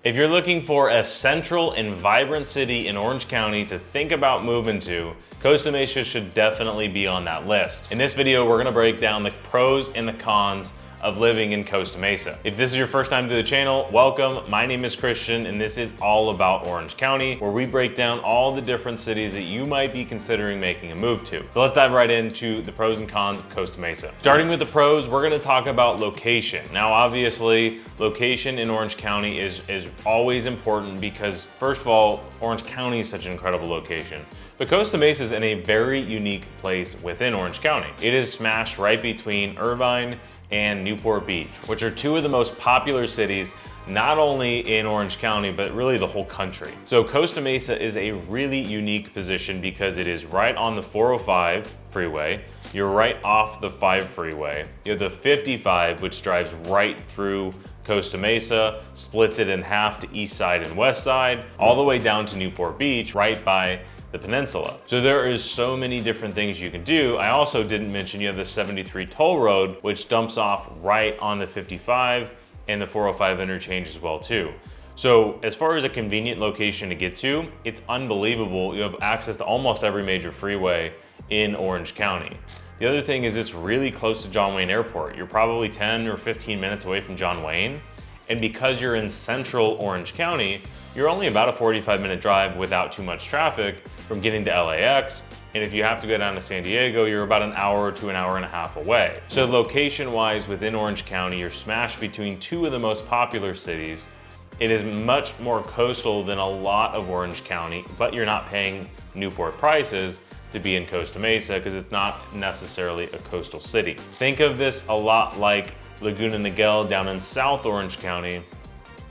If you're looking for a central and vibrant city in Orange County to think about moving to, Costa Mesa should definitely be on that list. In this video, we're gonna break down the pros and the cons of living in Costa Mesa. If this is your first time to the channel, welcome. My name is Christian, and this is all about Orange County, where we break down all the different cities that you might be considering making a move to. So let's dive right into the pros and cons of Costa Mesa. Starting with the pros, we're gonna talk about location. Now, obviously, location in Orange County is always important because, first of all, Orange County is such an incredible location. But Costa Mesa is in a very unique place within Orange County. It is smashed right between Irvine and Newport Beach, which are two of the most popular cities, not only in Orange County, but really the whole country. So Costa Mesa is a really unique position because it is right on the 405 freeway. You're right off the 5 freeway. You have the 55, which drives right through Costa Mesa, splits it in half to east side and west side, all the way down to Newport Beach, right by the peninsula. So there is so many different things you can do. I also didn't mention you have the 73 toll road, which dumps off right on the 55 and the 405 interchange as well too. So as far as a convenient location to get to, it's unbelievable. You have access to almost every major freeway in Orange County. The other thing is it's really close to John Wayne Airport. You're probably 10 or 15 minutes away from John Wayne. And because you're in central Orange County, you're only about a 45-minute drive without too much traffic from getting to LAX. And if you have to go down to San Diego, you're about an hour to an hour and a half away. So location-wise within Orange County, you're smashed between two of the most popular cities. It is much more coastal than a lot of Orange County, but you're not paying Newport prices to be in Costa Mesa because it's not necessarily a coastal city. Think of this a lot like Laguna Niguel down in South Orange County.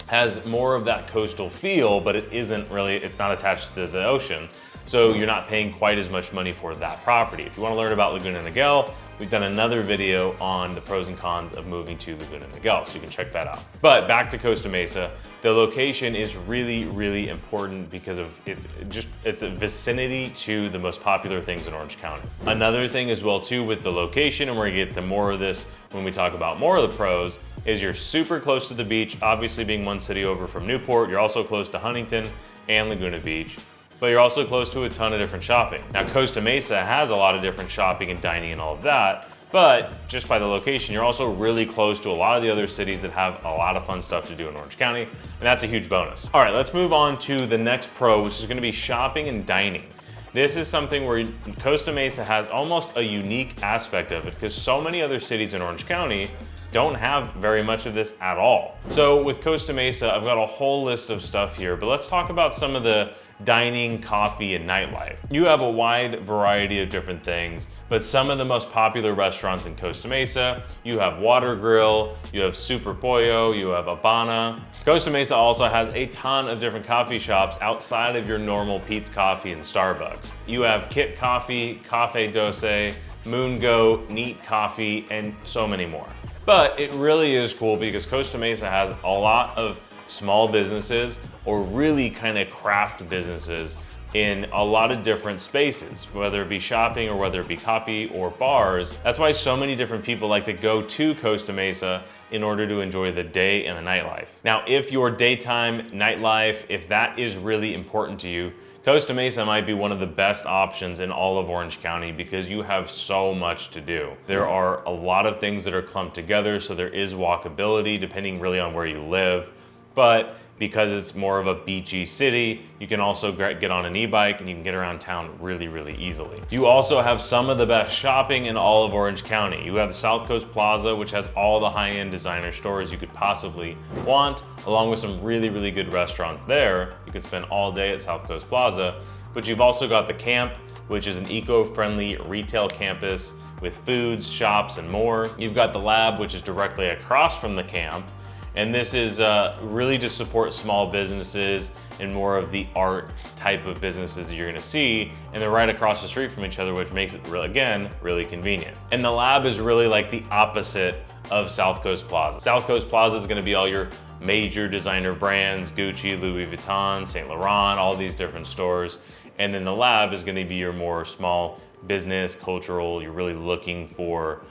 Has more of that coastal feel, but it isn't really, it's not attached to the ocean. So you're not paying quite as much money for that property. If you want to learn about Laguna Niguel, we've done another video on the pros and cons of moving to Laguna Niguel, so you can check that out. But back to Costa Mesa, the location is really, really important because of it's a vicinity to the most popular things in Orange County. Another thing as well too with the location, and we're gonna get to more of this when we talk about more of the pros, is you're super close to the beach, obviously being one city over from Newport. You're also close to Huntington and Laguna Beach, but you're also close to a ton of different shopping. Now, Costa Mesa has a lot of different shopping and dining and all of that, but just by the location, you're also really close to a lot of the other cities that have a lot of fun stuff to do in Orange County, and that's a huge bonus. All right, let's move on to the next pro, which is gonna be shopping and dining. This is something where Costa Mesa has almost a unique aspect of it because so many other cities in Orange County don't have very much of this at all. So with Costa Mesa, I've got a whole list of stuff here, but let's talk about some of the dining, coffee, and nightlife. You have a wide variety of different things, but some of the most popular restaurants in Costa Mesa, you have Water Grill, you have Super Pollo, you have Habana. Costa Mesa also has a ton of different coffee shops outside of your normal Pete's Coffee and Starbucks. You have Kit Coffee, Cafe Doce, Moon Goat, Neat Coffee, and so many more. But it really is cool because Costa Mesa has a lot of small businesses or really kind of craft businesses in a lot of different spaces, whether it be shopping or whether it be coffee or bars. That's why so many different people like to go to Costa Mesa in order to enjoy the day and the nightlife. Now, if your daytime nightlife, if that is really important to you, Costa Mesa might be one of the best options in all of Orange County because you have so much to do. There are a lot of things that are clumped together, so there is walkability depending really on where you live. But because it's more of a beachy city, you can also get on an e-bike and you can get around town really, really easily. You also have some of the best shopping in all of Orange County. You have South Coast Plaza, which has all the high-end designer stores you could possibly want, along with some really, really good restaurants there. You could spend all day at South Coast Plaza. But you've also got the Camp, which is an eco-friendly retail campus with foods, shops, and more. You've got the Lab, which is directly across from the Camp. And this is really to support small businesses and more of the art type of businesses that you're gonna see. And they're right across the street from each other, which makes it, again, really convenient. And the Lab is really like the opposite of South Coast Plaza. South Coast Plaza is gonna be all your major designer brands, Gucci, Louis Vuitton, Saint Laurent, all these different stores. And then the lab is gonna be your more small business, cultural, you're really looking for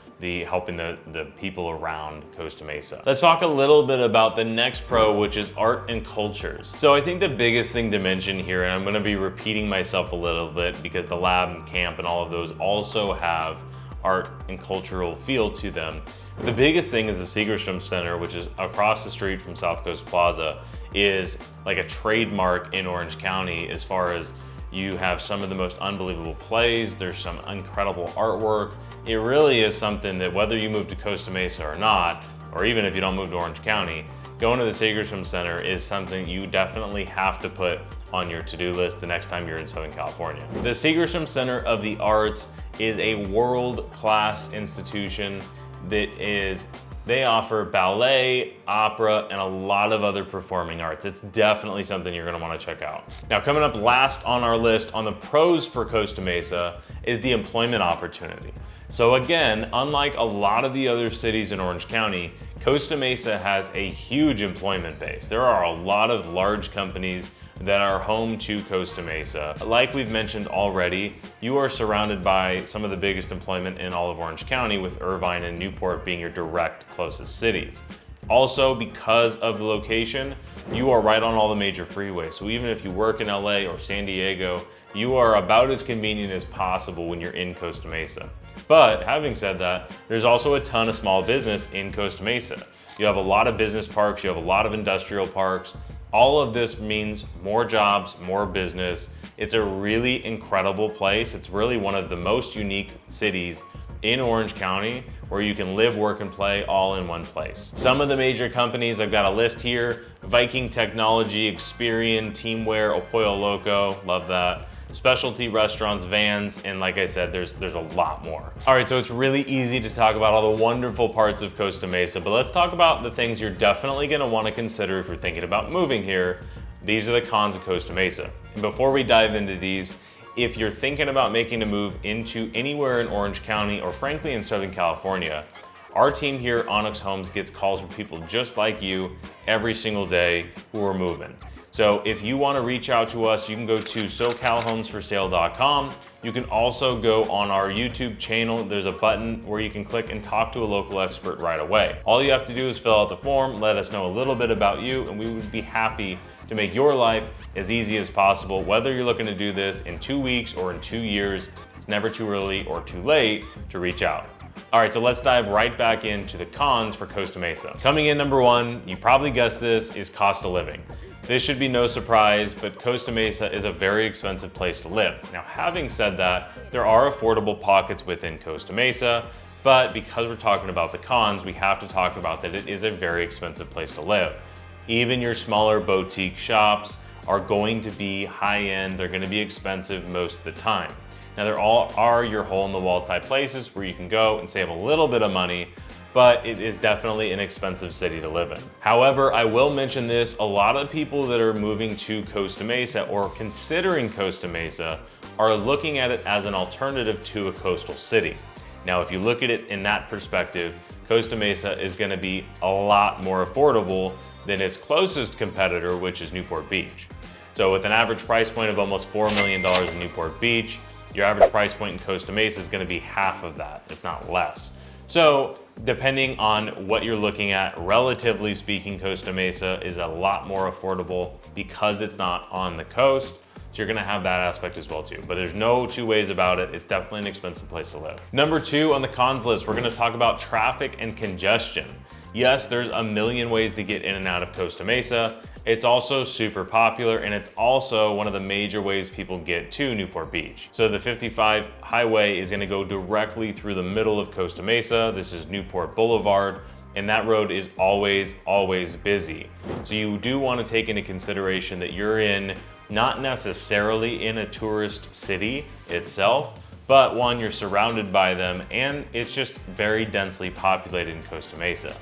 helping the people around Costa Mesa. Let's talk a little bit about the next pro, which is art and cultures. So I think the biggest thing to mention here, and I'm gonna be repeating myself a little bit because the lab and camp and all of those also have art and cultural feel to them. The biggest thing is the Segerstrom Center, which is across the street from South Coast Plaza, is like a trademark in Orange County as far as you have some of the most unbelievable plays, there's some incredible artwork. It really is something that whether you move to Costa Mesa or not, or even if you don't move to Orange County, going to the Segerstrom Center is something you definitely have to put on your to-do list the next time you're in Southern California. The Segerstrom Center of the Arts is a world-class institution they offer ballet, opera, and a lot of other performing arts. It's definitely something you're gonna wanna check out. Now, coming up last on our list on the pros for Costa Mesa is the employment opportunity. So again, unlike a lot of the other cities in Orange County, Costa Mesa has a huge employment base. There are a lot of large companies that are home to Costa Mesa. Like we've mentioned already, you are surrounded by some of the biggest employment in all of Orange County, with Irvine and Newport being your direct closest cities. Also, because of the location, you are right on all the major freeways. So even if you work in LA or San Diego, you are about as convenient as possible when you're in Costa Mesa. But having said that, there's also a ton of small business in Costa Mesa. You have a lot of business parks, you have a lot of industrial parks. All of this means more jobs, more business. It's a really incredible place. It's really one of the most unique cities in Orange County where you can live, work, and play all in one place. Some of the major companies, I've got a list here: Viking Technology, Experian, Teamwear, El Pollo Loco, love that. Specialty restaurants, Vans, and like I said, there's a lot more. All right, so it's really easy to talk about all the wonderful parts of Costa Mesa, but let's talk about the things you're definitely gonna wanna consider if you're thinking about moving here. These are the cons of Costa Mesa. And before we dive into these, if you're thinking about making a move into anywhere in Orange County or frankly in Southern California, our team here at Onyx Homes gets calls from people just like you every single day who are moving. So if you want to reach out to us, you can go to socalhomesforsale.com. You can also go on our YouTube channel. There's a button where you can click and talk to a local expert right away. All you have to do is fill out the form, let us know a little bit about you, and we would be happy to make your life as easy as possible. Whether you're looking to do this in 2 weeks or in 2 years, it's never too early or too late to reach out. All right, so let's dive right back into the cons for Costa Mesa. Coming in number one, you probably guessed this, is cost of living. This should be no surprise, but Costa Mesa is a very expensive place to live. Now, having said that, there are affordable pockets within Costa Mesa, but because we're talking about the cons, we have to talk about that it is a very expensive place to live. Even your smaller boutique shops are going to be high-end, they're gonna be expensive most of the time. Now, there all are your hole-in-the-wall type places where you can go and save a little bit of money, but it is definitely an expensive city to live in. However, I will mention this, a lot of people that are moving to Costa Mesa or considering Costa Mesa are looking at it as an alternative to a coastal city. Now, if you look at it in that perspective, Costa Mesa is gonna be a lot more affordable than its closest competitor, which is Newport Beach. So with an average price point of almost $4 million in Newport Beach, your average price point in Costa Mesa is gonna be half of that, if not less. So depending on what you're looking at, relatively speaking, Costa Mesa is a lot more affordable because it's not on the coast. So you're gonna have that aspect as well too. But there's no two ways about it. It's definitely an expensive place to live. Number two on the cons list, we're gonna talk about traffic and congestion. Yes, there's a million ways to get in and out of Costa Mesa. It's also super popular, and it's also one of the major ways people get to Newport Beach. So the 55 highway is gonna go directly through the middle of Costa Mesa. This is Newport Boulevard, and that road is always busy. So you do wanna take into consideration that you're not necessarily in a tourist city itself, but one, you're surrounded by them, and it's just very densely populated in Costa Mesa.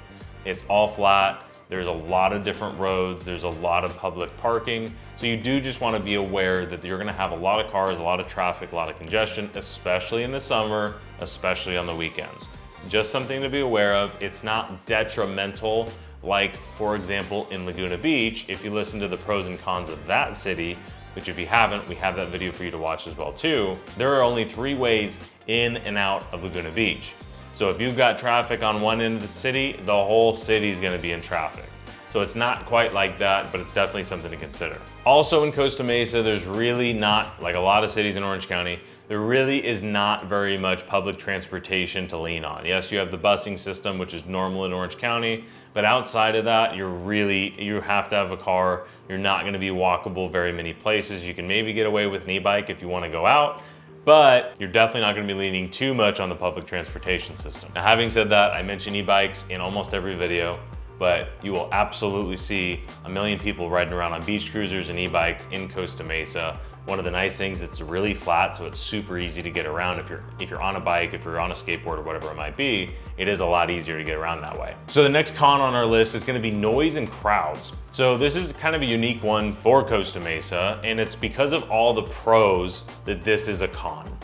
It's all flat. There's a lot of different roads. There's a lot of public parking. So you do just want to be aware that you're going to have a lot of cars, a lot of traffic, a lot of congestion, especially in the summer, especially on the weekends. Just something to be aware of. It's not detrimental. Like, for example, in Laguna Beach, if you listen to the pros and cons of that city, which if you haven't, we have that video for you to watch as well too. There are only 3 ways in and out of Laguna Beach. So if you've got traffic on one end of the city, the whole city is gonna be in traffic. So it's not quite like that, but it's definitely something to consider. Also in Costa Mesa, there's really not, like a lot of cities in Orange County, there really is not very much public transportation to lean on. Yes, you have the busing system, which is normal in Orange County, but outside of that, you have to have a car. You're not gonna be walkable very many places. You can maybe get away with an e-bike if you wanna go out, but you're definitely not gonna be leaning too much on the public transportation system. Now, having said that, I mention e-bikes in almost every video, but you will absolutely see a million people riding around on beach cruisers and e-bikes in Costa Mesa. One of the nice things, it's really flat, so it's super easy to get around. If you're on a bike, if you're on a skateboard or whatever it might be, it is a lot easier to get around that way. So the next con on our list is gonna be noise and crowds. So this is kind of a unique one for Costa Mesa, and it's because of all the pros that this is a con.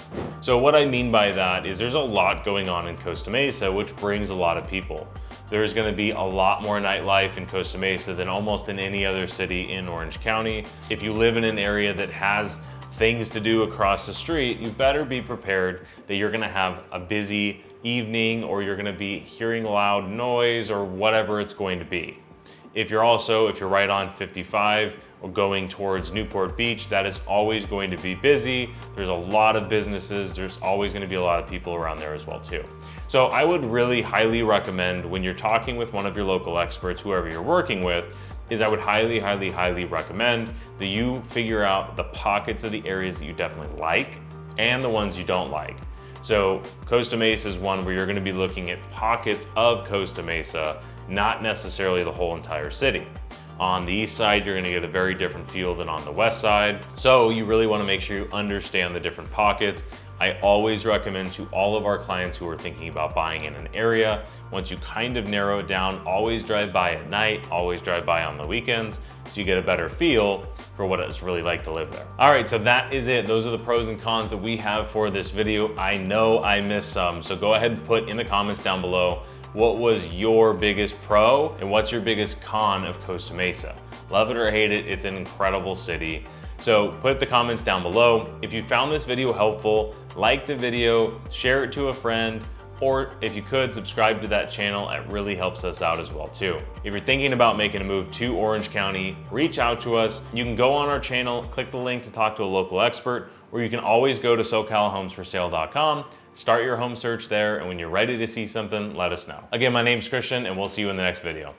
So what I mean by that is there's a lot going on in Costa Mesa, which brings a lot of people. There's gonna be a lot more nightlife in Costa Mesa than almost in any other city in Orange County. If you live in an area that has things to do across the street, you better be prepared that you're gonna have a busy evening, or you're gonna be hearing loud noise or whatever it's going to be. If you're right on 55 or going towards Newport Beach, that is always going to be busy. There's a lot of businesses. There's always going to be a lot of people around there as well too. So I would really highly recommend, when you're talking with one of your local experts, whoever you're working with, I would highly, highly, highly recommend that you figure out the pockets of the areas that you definitely like and the ones you don't like. So Costa Mesa is one where you're going to be looking at pockets of Costa Mesa, not necessarily the whole entire city. On the east side, you're gonna get a very different feel than on the west side. So you really wanna make sure you understand the different pockets. I always recommend to all of our clients who are thinking about buying in an area, once you kind of narrow it down, always drive by at night, always drive by on the weekends, so you get a better feel for what it's really like to live there. All right, so that is it. Those are the pros and cons that we have for this video. I know I missed some, so go ahead and put in the comments down below, what was your biggest pro and what's your biggest con of Costa Mesa? Love it or hate it, it's an incredible city. So put the comments down below. If you found this video helpful, like the video, share it to a friend, or if you could, subscribe to that channel. It really helps us out as well too. If you're thinking about making a move to Orange County, reach out to us. You can go on our channel, click the link to talk to a local expert, or you can always go to SoCalHomesForSale.com, start your home search there, and when you're ready to see something, let us know. Again, my name's Christian, and we'll see you in the next video.